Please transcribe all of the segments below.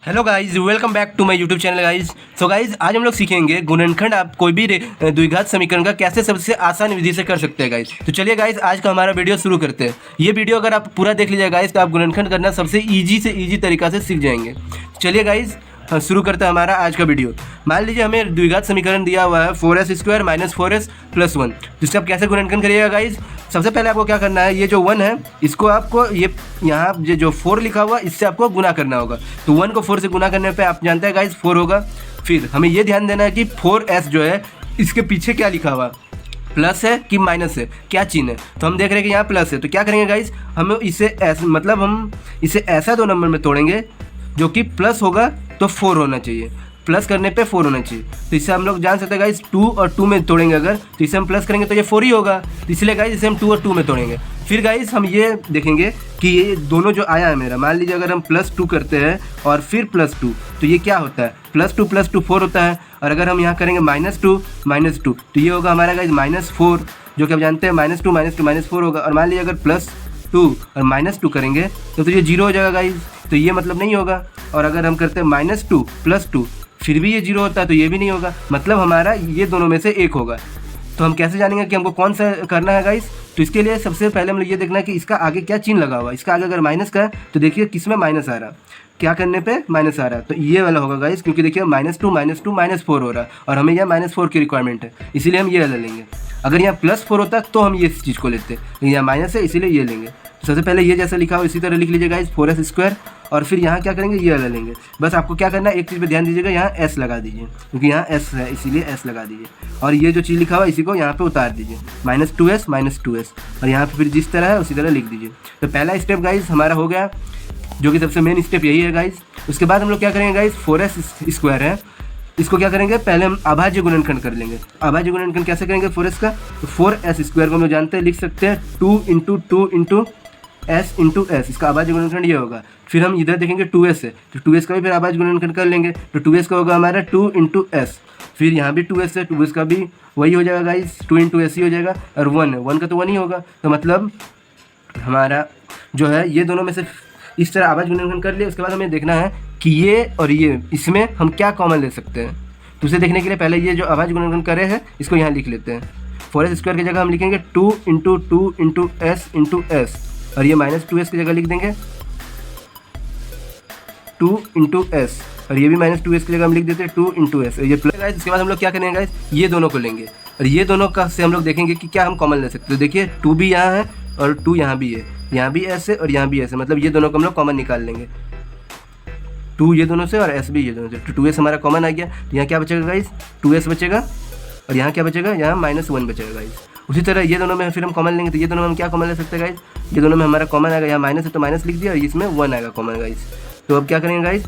Hello guys, welcome back to my YouTube channel guys. So guys, आज हम लोग सीखेंगे गुणनखंड आप कोई भी द्विघात समीकरण का कैसे सबसे आसान विधि से कर सकते हैं गाइज। तो चलिए गाइज, आज का हमारा वीडियो शुरू करते हैं। ये वीडियो अगर आप पूरा देख लीजिए गाइज तो आप गुणनखंड करना सबसे ईजी से ईजी तरीका से सीख जाएंगे। चलिए गाइज, शुरू करते हैं हमारा आज का वीडियो। मान लीजिए हमें द्विघात समीकरण दिया हुआ है 4s² - 4s + 1। जिससे आप कैसे गुणनखंड करिएगा गाइज। सबसे पहले आपको क्या करना है, ये जो 1 है इसको आपको ये यहाँ जो 4 लिखा हुआ इससे आपको गुना करना होगा। तो 1 को 4 से गुना करने पे आप जानते हैं गाइज 4 होगा। फिर हमें ये ध्यान देना है कि 4s जो है इसके पीछे क्या लिखा हुआ, प्लस है कि माइनस है, क्या चिन्ह है। तो हम देख रहे हैं कि यहाँ प्लस है, तो क्या करेंगे गाइज, हम इसे हम इसे ऐसा 2 नंबर में तोड़ेंगे जो कि प्लस होगा तो 4 होना चाहिए, प्लस करने पे 4 होना चाहिए। तो इससे हम लोग जान सकते हैं गाइस 2 और 2 में तोड़ेंगे अगर, तो इसे हम प्लस करेंगे तो ये 4 ही होगा। तो इसलिए गाइस इसे हम 2 और 2 में तोड़ेंगे। फिर गाइस हम ये देखेंगे कि ये दोनों जो आया है मेरा, मान लीजिए अगर हम +2 करते हैं और फिर +2 तो ये क्या होता है, +2 + 2 4 होता है। और अगर हम यहाँ करेंगे -2 तो ये होगा हमारा गाइस -4, जो कि आप जानते हैं -2 - 4 होगा। और मान लीजिए अगर +2 और -2 करेंगे तो ये 0 हो जाएगा गाइस, तो ये मतलब नहीं होगा। और अगर हम करते हैं -2 + 2 फिर भी ये 0 होता है तो ये भी नहीं होगा, मतलब हमारा ये दोनों में से एक होगा। तो हम कैसे जानेंगे कि हमको कौन सा करना है गाइस। तो इसके लिए सबसे पहले हम लोग ये देखना है कि इसका आगे क्या चिन्ह लगा हुआ है। इसका आगे अगर माइनस का है तो देखिए किस में माइनस आ रहा, क्या करने पे माइनस आ रहा है, तो ये वाला होगा गाइस। क्योंकि देखिए -2 - 4 हो रहा है और हमें यह -4 की रिक्वायरमेंट है, इसीलिए हम ये वाला लेंगे। अगर यहाँ +4 होता तो हम ये चीज़ को लेते, लेकिन यहाँ माइनस है इसीलिए ये लेंगे। तो सबसे पहले ये जैसा लिखा हो इसी तरह लिख लीजिए गाइस 4s²। और फिर यहाँ क्या करेंगे, ये वाला लेंगे। बस आपको क्या करना है, एक चीज़ पे ध्यान दीजिएगा, यहाँ s लगा दीजिए, क्योंकि यहाँ s है इसीलिए s लगा दीजिए। और ये जो चीज़ लिखा हुआ इसी को यहाँ पे उतार दीजिए, -2s - 2s। और यहाँ पे फिर जिस तरह है उसी तरह लिख दीजिए। तो पहला स्टेप गाइस हमारा हो गया, जो कि सबसे मेन स्टेप यही है गाइस। उसके बाद हम लोग क्या करेंगे गाइस, 4s² है, इसको क्या करेंगे, पहले हम अभाज्य गुणनखंड कर लेंगे। अभाज्य गुणनखंड कैसे करेंगे 4s का, तो 4s² को हम लोग जानते हैं, लिख सकते हैं 2 × 2 × s × s। इसका अभाज्य गुणनखंड ये होगा। फिर हम इधर देखेंगे 2s है, तो 2s का भी फिर अभाज्य गुणनखंड कर लेंगे। तो 2s का होगा हमारा 2 × s। फिर यहाँ भी 2s है, 2s का भी वही हो जाएगा गाइस, 2 × s ही हो जाएगा। और 1 है, 1 का तो 1 ही होगा। तो मतलब हमारा जो है ये दोनों में से इस तरह आवाज़ गुणनखंड कर लिए। उसके बाद हमें देखना है कि ये और ये इसमें हम क्या कॉमन ले सकते हैं। तो उसे देखने के लिए पहले ये जो आवाज़ गुणनखंड करे हैं इसको यहाँ लिख लेते हैं। 4s² की जगह हम लिखेंगे 2 × 2 × s × s। और ये -2s की जगह लिख देंगे 2 × s। और ये भी -2s की जगह हम लिख देते हैं 2 × s। और ये प्लस गाइस। इसके बाद हम लोग क्या करेंगे गाइस, ये दोनों को लेंगे और ये दोनों का से हम लोग देखेंगे कि क्या हम कॉमन ले सकते हैं। देखिए 2 भी यहाँ है और 2 यहाँ भी है, यहाँ भी s है और यहाँ भी s है, मतलब ये दोनों को हम लोग कॉमन निकाल लेंगे, 2 ये दोनों से और s भी ये दोनों से। तो 2s हमारा कॉमन आ गया। तो यहाँ क्या बचेगा गाइस, 2s बचेगा। और यहाँ क्या बचेगा, यहाँ -1 बचेगा गाइस। उसी तरह ये दोनों में फिर हम कॉमन लेंगे, तो ये दोनों में हम क्या कॉमन ले सकते हैं गाइस, ये दोनों में हमारा कॉमन आएगा, यहाँ माइनस है तो माइनस लिख दिया और इसमें 1 आएगा कॉमन गाइस। तो अब क्या करेंगे गाइस,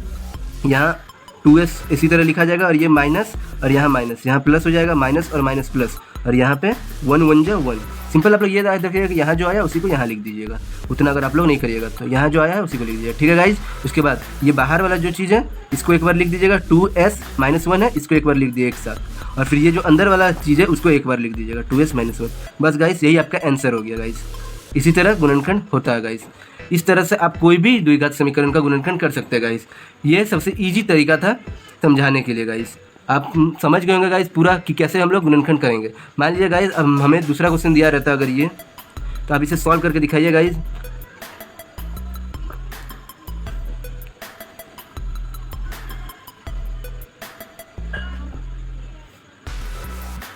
यहाँ 2s इसी तरह लिखा जाएगा और ये माइनस और यहाँ माइनस, यहाँ प्लस हो जाएगा, माइनस और माइनस प्लस। और यहाँ पे 1 × 1 = 1। सिंपल आप लोग ये देखिएगा कि यहाँ जो आया उसी को यहाँ लिख दीजिएगा। उतना अगर आप लोग नहीं करिएगा तो यहाँ जो आया है उसी को लिख दीजिएगा, ठीक है गाइज। उसके बाद ये बाहर वाला जो चीज़ है इसको एक बार लिख दीजिएगा, 2s - 1 है, इसको एक बार लिख दिए एक साथ। और फिर ये जो अंदर वाला चीज़ है उसको एक बार लिख दीजिएगा, 2s - 1। बस गाइस यही आपका आंसर हो गया गाइस। इसी तरह गुणनखंड होता है गाइस। इस तरह से आप कोई भी द्विघात समीकरण का गुणनखंड कर सकते हैं गाइस। ये सबसे ईजी तरीका था समझाने के लिए गाइस। आप समझ गए होंगे गाइस पूरा कि कैसे हम लोग गुणनखंड करेंगे। मान लीजिए गाइस अब हमें दूसरा क्वेश्चन दिया रहता है अगर ये, तो आप इसे सॉल्व करके दिखाइए गाइस।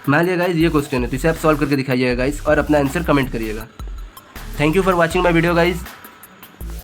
मान लीजिए गाइस ये क्वेश्चन है, तो इसे आप सॉल्व करके दिखाइएगा गाइस और अपना आंसर कमेंट करिएगा। Thank you for watching my video guys.